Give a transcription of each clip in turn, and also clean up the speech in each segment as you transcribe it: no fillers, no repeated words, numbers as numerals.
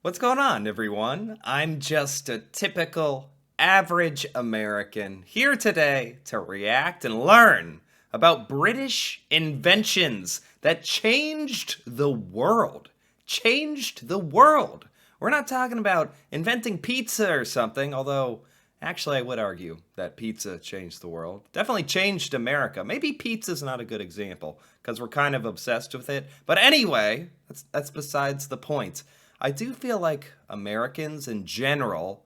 What's going on, everyone? I'm just a typical average American here today to react and learn about British inventions that changed the world. Changed the world. We're not talking about inventing pizza or something, although actually I would argue that pizza changed the world. Definitely changed America. Maybe pizza's not a good example because we're kind of obsessed with it. But anyway, that's besides the point. I do feel like Americans in general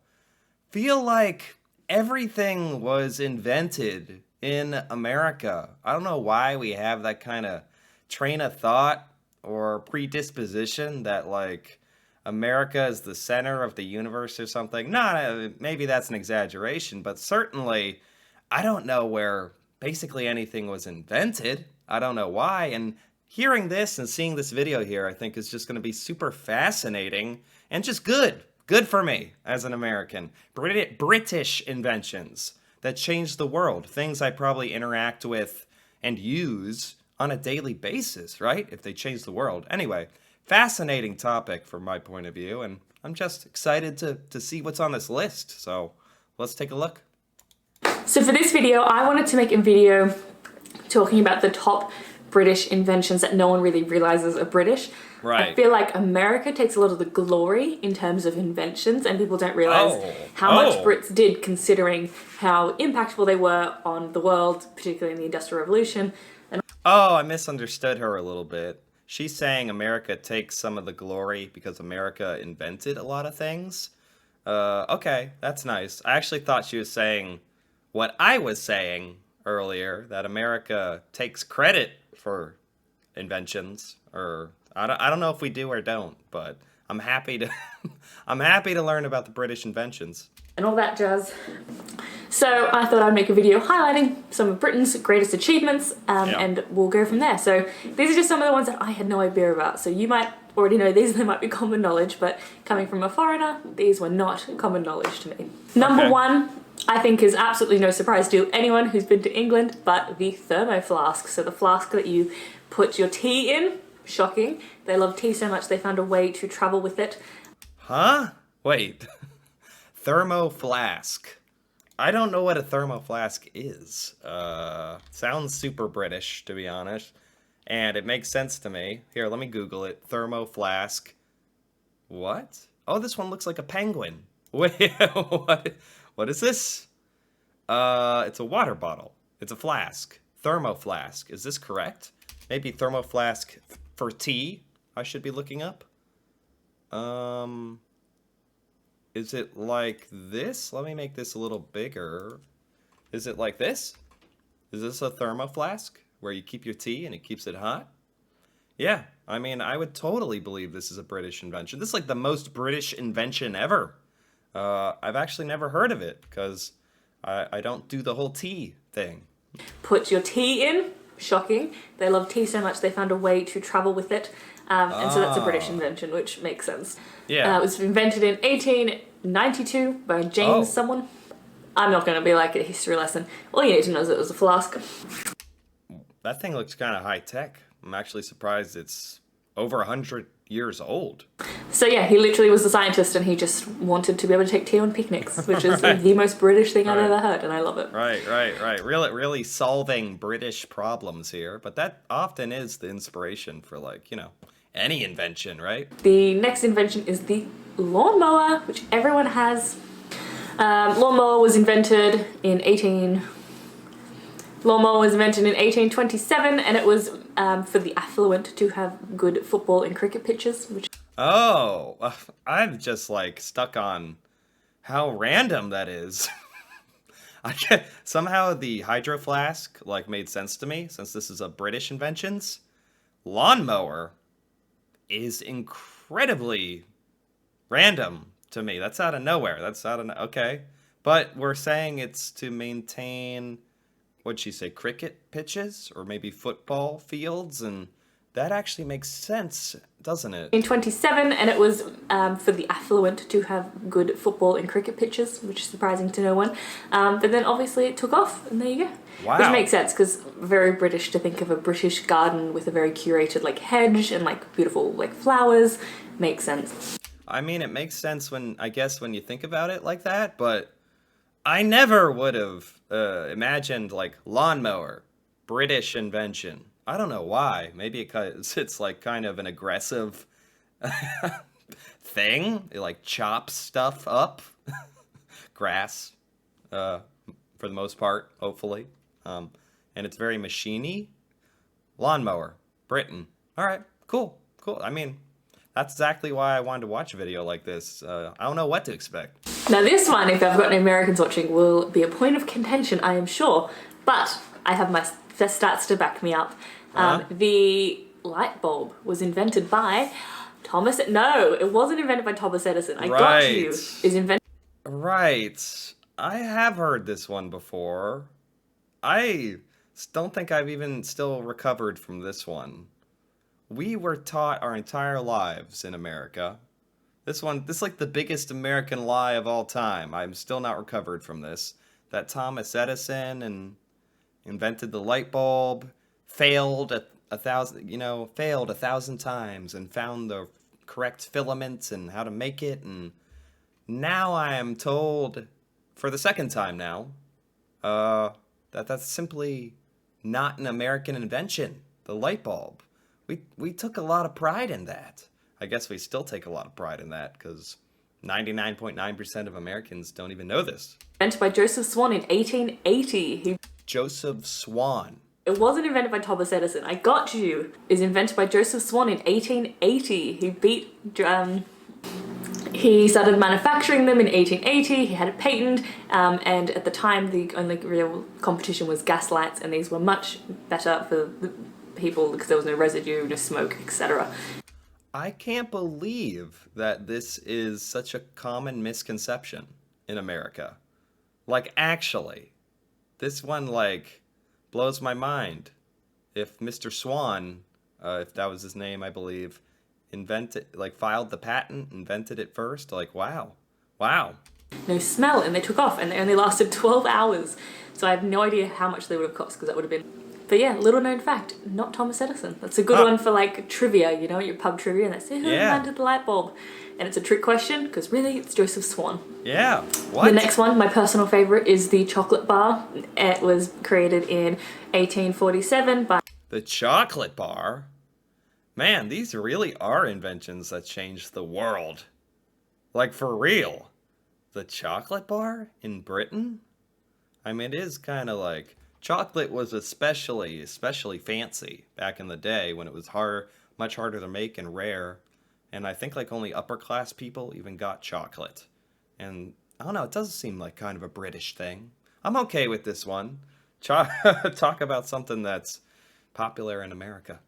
feel like everything was invented in America. I don't know why we have that kind of train of thought or predisposition that like America is the center of the universe or something. No, maybe that's an exaggeration, but certainly I don't know where basically anything was invented. I don't know why. And hearing this and seeing this video here, I think is just going to be super fascinating and just good. Good for me as an American. British inventions that changed the world. Things I probably interact with and use on a daily basis, right? If they change the world. Anyway, fascinating topic from my point of view, and I'm just excited to see what's on this list. So let's take a look. So for this video, I wanted to make a video talking about the top British inventions that no one really realizes are British. Right. I feel like America takes a lot of the glory in terms of inventions, and people don't realize how much Brits did, considering how impactful they were on the world, particularly in the Industrial Revolution. And I misunderstood her a little bit. She's saying America takes some of the glory because America invented a lot of things. Okay, that's nice. I actually thought she was saying what I was saying earlier, that America takes credit for inventions, or I don't know if we do or don't, but I'm happy to I'm happy to learn about the British inventions and all that jazz. So I thought I'd make a video highlighting some of Britain's greatest achievements, and we'll go from there. So these are just some of the ones that I had no idea about. So you might already know these, they might be common knowledge, but coming from a foreigner, these were not common knowledge to me. Number one, I think is absolutely no surprise to anyone who's been to England, but the thermo flask. So the flask that you put your tea in. Shocking. They love tea so much they found a way to travel with it. Huh? Wait. Thermo flask. I don't know what a thermo flask is. Sounds super British, to be honest. And it makes sense to me. Here, let me Google it. Thermo flask. What? Oh, this one looks like a penguin. Wait, what is this? It's a water bottle. It's a flask. Thermo flask. Is this correct? Maybe thermo flask for tea, I should be looking up. Is it like this? Let me make this a little bigger. Is it like this? Is this a thermo flask where you keep your tea and it keeps it hot? Yeah, I mean, I would totally believe this is a British invention. This is like the most British invention ever. I've actually never heard of it because I don't do the whole tea thing. Put your tea in. Shocking. They love tea so much they found a way to travel with it. And so that's a British invention, which makes sense. Yeah. It was invented in 1892 by James someone. I'm not going to be like a history lesson. All you need to know is it was a flask. That thing looks kind of high tech. I'm actually surprised it's over 100 years old. So yeah, he literally was a scientist and he just wanted to be able to take tea on picnics, which is the most British thing I've ever heard, and I love it. Right. Really solving British problems here, but that often is the inspiration for, like, you know, any invention, right? The next invention is the lawnmower, which everyone has. Lawnmower was invented in 1827, and it was for the affluent to have good football and cricket pitches. I'm just like stuck on how random that is. Somehow the hydro flask like made sense to me since this is a British inventions. Lawnmower is incredibly random to me. That's out of nowhere. Okay. But we're saying it's to maintain, what'd she say, cricket pitches or maybe football fields, and that actually makes sense, doesn't it? In 27, and it was for the affluent to have good football and cricket pitches, which is surprising to no one. But then obviously it took off, and there you go. Wow. Which makes sense, because very British to think of a British garden with a very curated like hedge and like beautiful like flowers. Makes sense. I mean, it makes sense when, I guess, when you think about it like that, but I never would have imagined like lawnmower, British invention. I don't know why. Maybe because it's like kind of an aggressive thing. It like chops stuff up, grass, uh, for the most part, hopefully. And it's very machiney. Lawnmower, Britain. All right, cool, cool. I mean, that's exactly why I wanted to watch a video like this. I don't know what to expect. Now this one, if I've got any Americans watching, will be a point of contention, I am sure. But I have my stats to back me up. The light bulb was invented by Thomas. No, it wasn't invented by Thomas Edison. I got you. Is invented. Right. I have heard this one before. I don't think I've even still recovered from this one. We were taught our entire lives in America. This is like the biggest American lie of all time. I'm still not recovered from this. That Thomas Edison and invented the light bulb, failed a thousand times and found the correct filament and how to make it. And now I am told for the second time now, that that's simply not an American invention, the light bulb. We took a lot of pride in that. I guess we still take a lot of pride in that because 99.9% of Americans don't even know this. Invented by Joseph Swan in 1880. Joseph Swan. It wasn't invented by Thomas Edison. I got you. Is invented by Joseph Swan in 1880. He started manufacturing them in 1880. He had a patent, and at the time, the only real competition was gas lights, and these were much better for the people because there was no residue, no smoke, etc. I can't believe that this is such a common misconception in America. Like, actually, this one, like, blows my mind. If Mr. Swan, if that was his name, I believe, filed the patent, invented it first, like, wow. No smell, and they took off, and they only lasted 12 hours. So I have no idea how much they would have cost, because that would have been... But yeah, little known fact, not Thomas Edison. That's a good one for like trivia, your pub trivia, and that's who invented the light bulb. And it's a trick question, because really, it's Joseph Swan. Yeah, what? The next one, my personal favorite, is the chocolate bar. It was created in 1847 by... The chocolate bar? Man, these really are inventions that changed the world. Like, for real. The chocolate bar in Britain? I mean, it is kind of like... Chocolate was especially fancy back in the day when it was much harder to make and rare. And I think like only upper class people even got chocolate. And I don't know, it does seem like kind of a British thing. I'm okay with this one. Talk about something that's popular in America.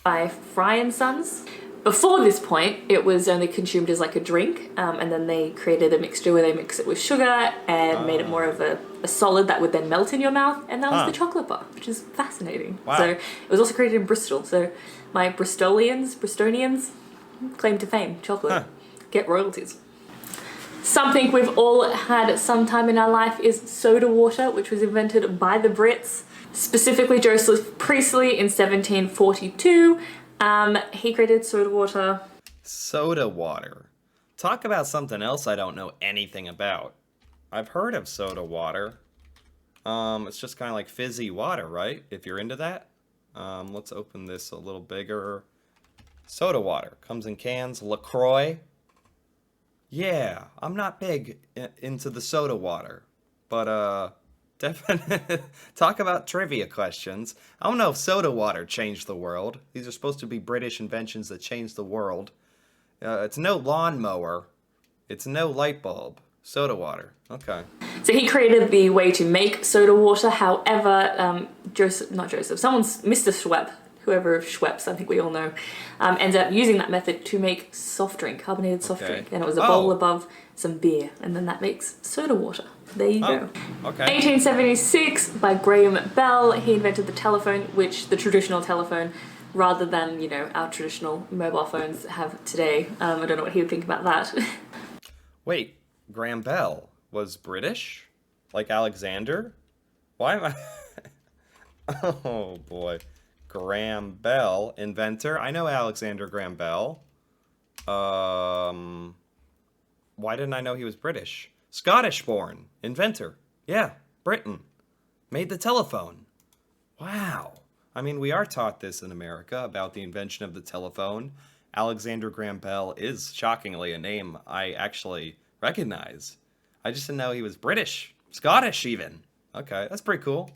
By Fry and Sons. Before this point, it was only consumed as like a drink, and then they created a mixture where they mix it with sugar and made it more of a solid that would then melt in your mouth, and that was the chocolate bar, which is fascinating. Wow. So it was also created in Bristol, so my Bristolians, claim to fame, chocolate, get royalties. Something we've all had at some time in our life is soda water, which was invented by the Brits, specifically Joseph Priestley in 1742. He created soda water. Soda water. Talk about something else I don't know anything about. I've heard of soda water. It's just kind of like fizzy water, right? If you're into that. Let's open this a little bigger. Soda water. Comes in cans. LaCroix. Yeah, I'm not big into the soda water. But, definitely talk about trivia questions. I don't know if soda water changed the world. These are supposed to be British inventions that changed the world. It's no lawnmower. It's no light bulb. Soda water. Okay. So he created the way to make soda water. However, Mr. Schwepp, whoever of Schweppes, I think we all know, ended up using that method to make soft drink, carbonated soft drink. And it was a bowl above some beer. And then that makes soda water. There you go. Okay. 1876, by Graham Bell, he invented the telephone, which the traditional telephone, rather than, our traditional mobile phones have today. I don't know what he would think about that. Wait, Graham Bell was British? Like Alexander? Why am I... Oh, boy. Graham Bell, inventor. I know Alexander Graham Bell. Why didn't I know he was British? Scottish born. Inventor. Yeah, Britain. Made the telephone. Wow. I mean, we are taught this in America about the invention of the telephone. Alexander Graham Bell is shockingly a name I actually recognize. I just didn't know he was British. Scottish even. Okay, that's pretty cool.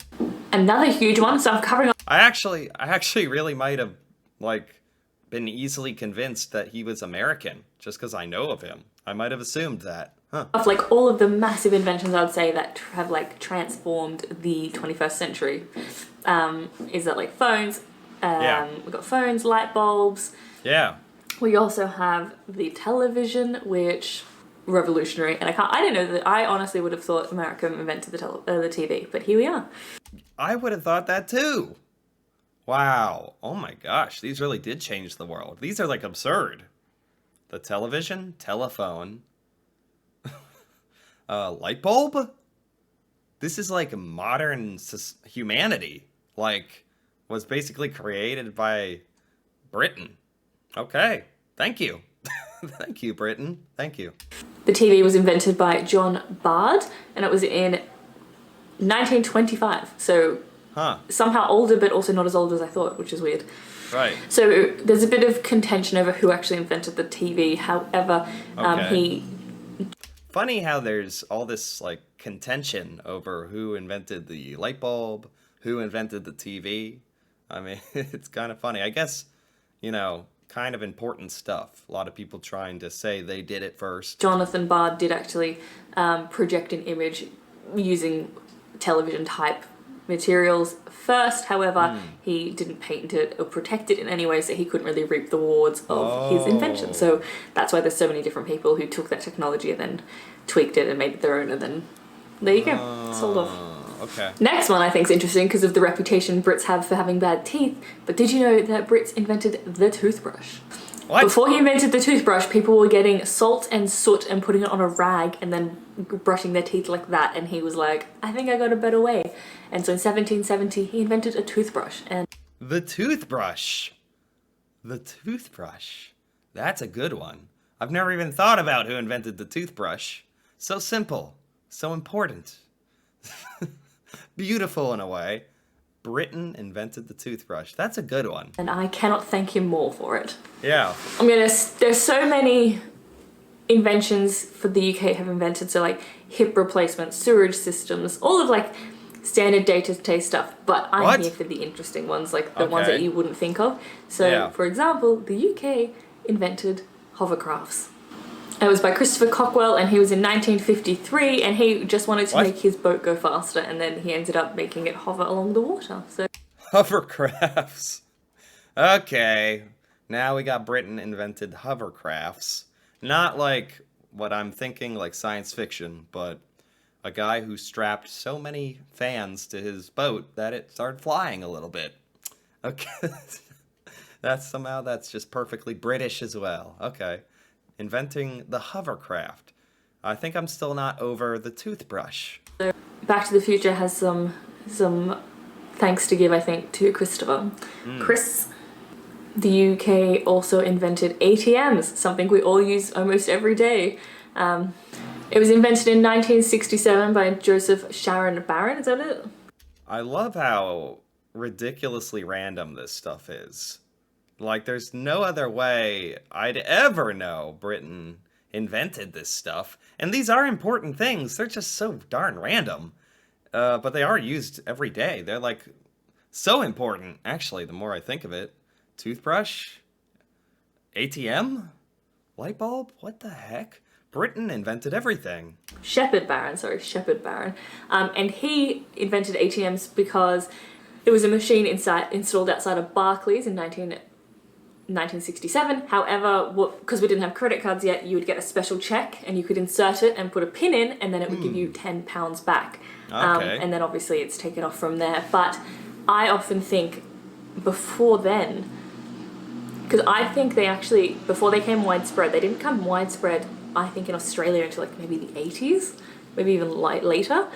Another huge one, so I'm covering I actually really might have, like, been easily convinced that he was American just because I know of him. I might have assumed that. Huh. off like all of the massive inventions I'd say that have like transformed the 21st century. Is that like phones? Yeah. We've got phones, light bulbs. Yeah. We also have the television, which revolutionary. And I didn't know that. I honestly would have thought America invented the TV, but here we are. I would have thought that too. Wow. Oh my gosh. These really did change the world. These are like absurd. The television, telephone, light bulb. This is like modern humanity. Like, was basically created by Britain. Okay. Thank you. Thank you, Britain. Thank you. The TV was invented by John Bard, and it was in 1925. So somehow older, but also not as old as I thought, which is weird. Right. So there's a bit of contention over who actually invented the TV. However, Okay. Funny how there's all this like contention over who invented the light bulb, who invented the TV. I mean, it's kind of funny. I guess, kind of important stuff. A lot of people trying to say they did it first. Jonathan Bard did actually project an image using television type materials first. However, he didn't patent it or protect it in any way, so he couldn't really reap the rewards of his invention. So that's why there's so many different people who took that technology and then tweaked it and made it their own, and then there you go, sold off. Okay. Next one I think is interesting because of the reputation Brits have for having bad teeth. But did you know that Brits invented the toothbrush? What? Before he invented the toothbrush, people were getting salt and soot and putting it on a rag and then brushing their teeth like that. And he was like, I think I got a better way. And so in 1770, he invented a toothbrush. And The toothbrush. The toothbrush. That's a good one. I've never even thought about who invented the toothbrush. So simple. So important. Beautiful in a way. Britain invented the toothbrush. That's a good one. And I cannot thank him more for it. Yeah. There's so many inventions for the UK have invented. So like hip replacement, sewage systems, all of like standard day-to-day stuff. But I'm here for the interesting ones, like the ones that you wouldn't think of. So for example, the UK invented hovercrafts. It was by Christopher Cockwell, and he was in 1953, and he just wanted to make his boat go faster, and then he ended up making it hover along the water. So hovercrafts. Okay. Now we got Britain invented hovercrafts. Not like what I'm thinking, like science fiction, but a guy who strapped so many fans to his boat that it started flying a little bit. Okay. That's just perfectly British as well. Okay. Inventing the hovercraft. I think I'm still not over the toothbrush. So Back to the Future has some thanks to give, I think, to Christopher. Chris. The UK also invented ATMs, something we all use almost every day. It was invented in 1967 by Joseph Sharon Barron, is that it? I love how ridiculously random this stuff is. Like, there's no other way I'd ever know Britain invented this stuff. And these are important things. They're just so darn random. But they are used every day. They're, like, so important, actually, the more I think of it. Toothbrush? ATM? Light bulb? What the heck? Britain invented everything. Shepard Barron. And he invented ATMs because there was a machine installed outside of Barclays in 1967. However, because we didn't have credit cards yet, you would get a special check and you could insert it and put a pin in, and then it would give you £10 back. Okay. And then obviously it's taken off from there. But I often think before then, because I think they actually, before they came widespread, they didn't come widespread, I think, in Australia until like maybe the 80s, maybe even later.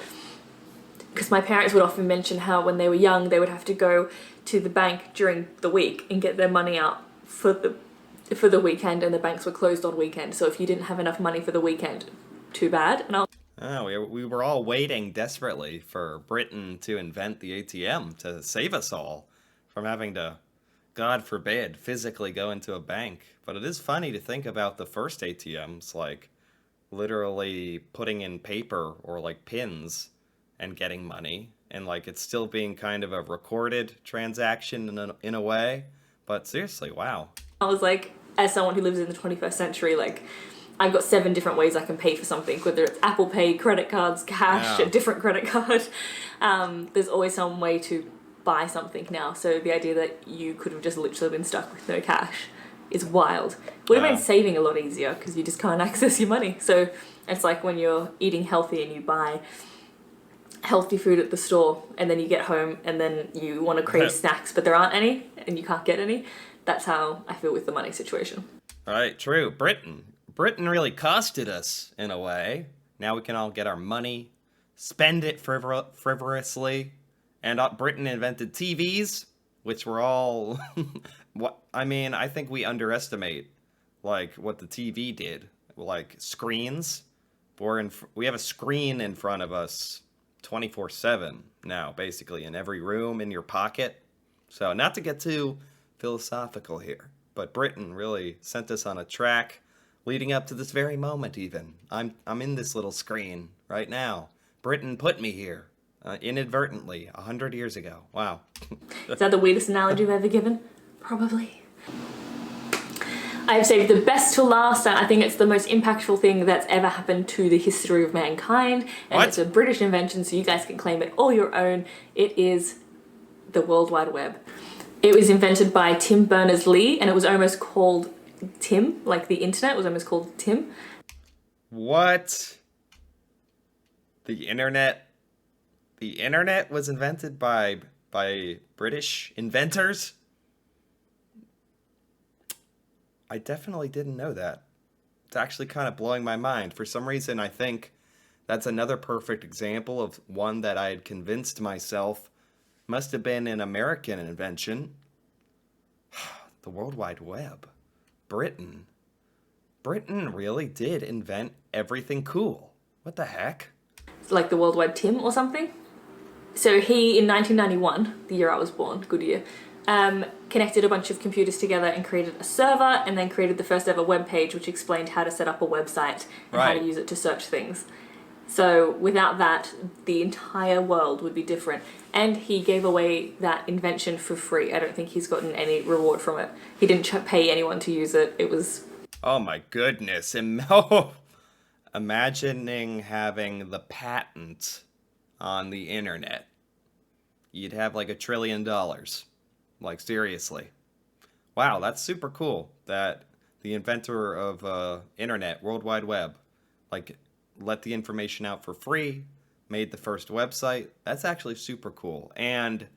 Because my parents would often mention how when they were young, they would have to go to the bank during the week and get their money out for the for the weekend and the banks were closed on weekend. So if you didn't have enough money for the weekend, too bad. And I'll Oh, we were all waiting desperately for Britain to invent the ATM to save us all from having to, God forbid, physically go into a bank. But it is funny to think about the first ATMs, like literally putting in paper or like pins and getting money. And like it's still being kind of a recorded transaction in a way. But seriously, wow. I was like, as someone who lives in the 21st century, like, I've got 7 different ways I can pay for something, whether it's Apple Pay, credit cards, cash, Yeah. a different credit card. There's always some way to buy something now. So the idea that you could have just literally been stuck with no cash is wild. Would have Wow. made saving a lot easier because you just can't access your money. So it's like when you're eating healthy and you buy healthy food at the store and then you get home and then you want to crave snacks but there aren't any and you can't get any. That's how I feel with the money situation. Right, true. Britain really costed us in a way. Now we can all get our money, spend it frivolously, and Britain invented TVs, which were all. What I mean, I think we underestimate like what the TV did. Like screens, we have a screen in front of us, 24/7 now, basically in every room, in your pocket. So not to get too philosophical here, but Britain really sent us on a track leading up to this very moment even. I'm in this little screen right now. Britain put me here inadvertently 100 years ago. Wow. Is that the weirdest analogy I've ever given? Probably. I've saved the best till last, and I think it's the most impactful thing that's ever happened to the history of mankind. And What? it's a British invention, so you guys can claim it all your own. It is the World Wide Web. It was invented by Tim Berners-Lee, and it was almost called Tim, like the internet was almost called Tim. What? The internet? The internet was invented by British inventors? I definitely didn't know that. It's actually kind of blowing my mind. For some reason, I think that's another perfect example of one that I had convinced myself must have been an American invention. The World Wide Web. Britain. Britain really did invent everything cool. What the heck? It's like the World Wide Tim or something. So he, in 1991, the year I was born, good year, connected a bunch of computers together and created a server, and then created the first ever web page which explained how to set up a website and how Right. to use it to search things. So without that, the entire world would be different. And he gave away that invention for free. I don't think he's gotten any reward from it. He didn't pay anyone to use it. It was... Oh my goodness. Imagining having the patent on the internet. You'd have like $1 trillion. Like, seriously. Wow, that's super cool that the inventor of internet, World Wide Web, like, let the information out for free, made the first website. That's actually super cool. And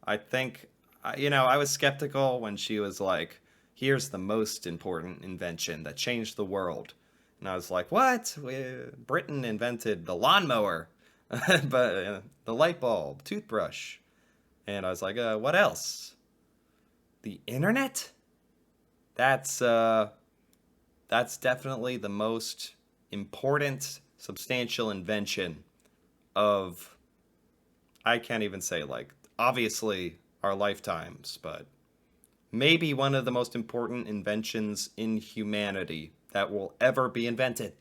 I think, I was skeptical when she was like, here's the most important invention that changed the world. And I was like, what? Britain invented the lawnmower, but the light bulb, toothbrush. And I was like, what else? The internet? That's definitely the most important, substantial invention of, I can't even say, like, obviously our lifetimes, but maybe one of the most important inventions in humanity that will ever be invented,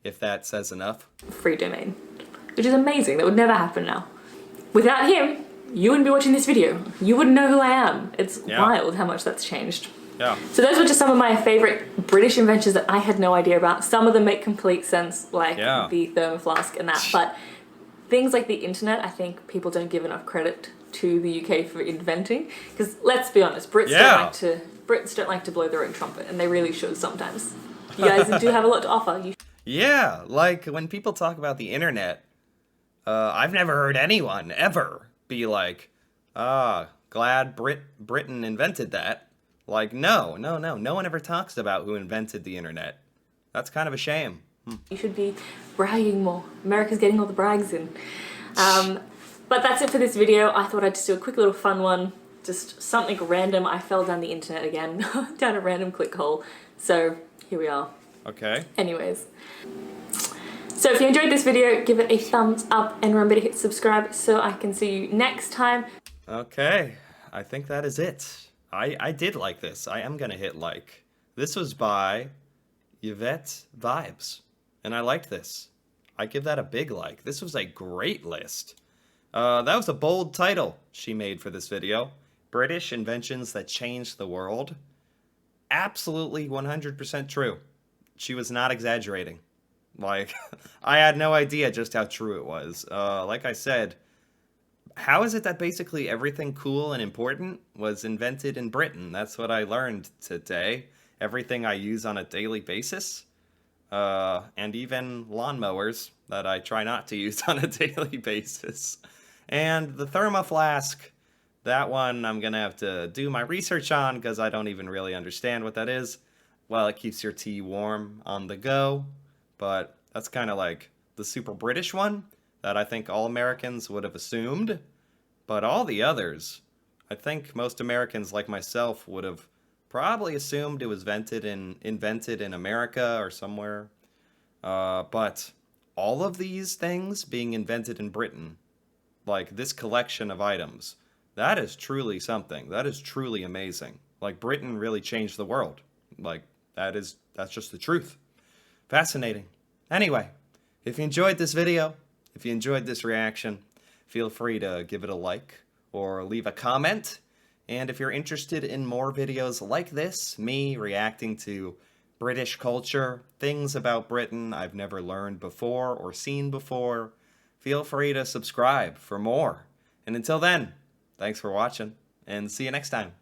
if that says enough. free domain, which is amazing. That would never happen now. Without him, you wouldn't be watching this video. You wouldn't know who I am. It's wild how much that's changed. Yeah. So those were just some of my favorite British inventions that I had no idea about. Some of them make complete sense, like the thermoflask and that. But things like the internet, I think people don't give enough credit to the UK for inventing. Because let's be honest, Brits don't like to blow their own trumpet, and they really should sometimes. You guys do have a lot to offer. Yeah, like when people talk about the internet, I've never heard anyone ever be like, glad Britain invented that. Like, no one ever talks about who invented the internet. That's kind of a shame. You should be bragging more. America's getting all the brags in. But that's it for this video. I thought I'd just do a quick little fun one. just something random. I fell down the internet again, down a random click hole. So here we are. Okay. Anyways. So if you enjoyed this video, give it a thumbs up and remember to hit subscribe so I can see you next time. Okay, I think that is it. I did like this. I am gonna hit like. This was by Yvette Vibes, and I liked this. I give that a big like. This was a great list. That was a bold title she made for this video. British Inventions That Changed the World. Absolutely 100% true. She was not exaggerating. Like, I had no idea just how true it was. Like I said, how is it that basically everything cool and important was invented in Britain? That's what I learned today. Everything I use on a daily basis. And even lawnmowers that I try not to use on a daily basis. And the thermoflask, that one I'm going to have to do my research on because I don't even really understand what that is. Well, it keeps your tea warm on the go. But that's kind of like the super British one that I think all Americans would have assumed. But all the others, I think most Americans like myself would have probably assumed it was invented in America or somewhere. But all of these things being invented in Britain, like this collection of items, that is truly something. That is truly amazing. Like Britain really changed the world. Like that's just the truth. Fascinating. Anyway, if you enjoyed this video, if you enjoyed this reaction, feel free to give it a like or leave a comment. And if you're interested in more videos like this, me reacting to British culture, things about Britain I've never learned before or seen before, feel free to subscribe for more. And until then, thanks for watching, and see you next time.